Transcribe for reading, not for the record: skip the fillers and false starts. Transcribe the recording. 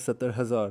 70,000۔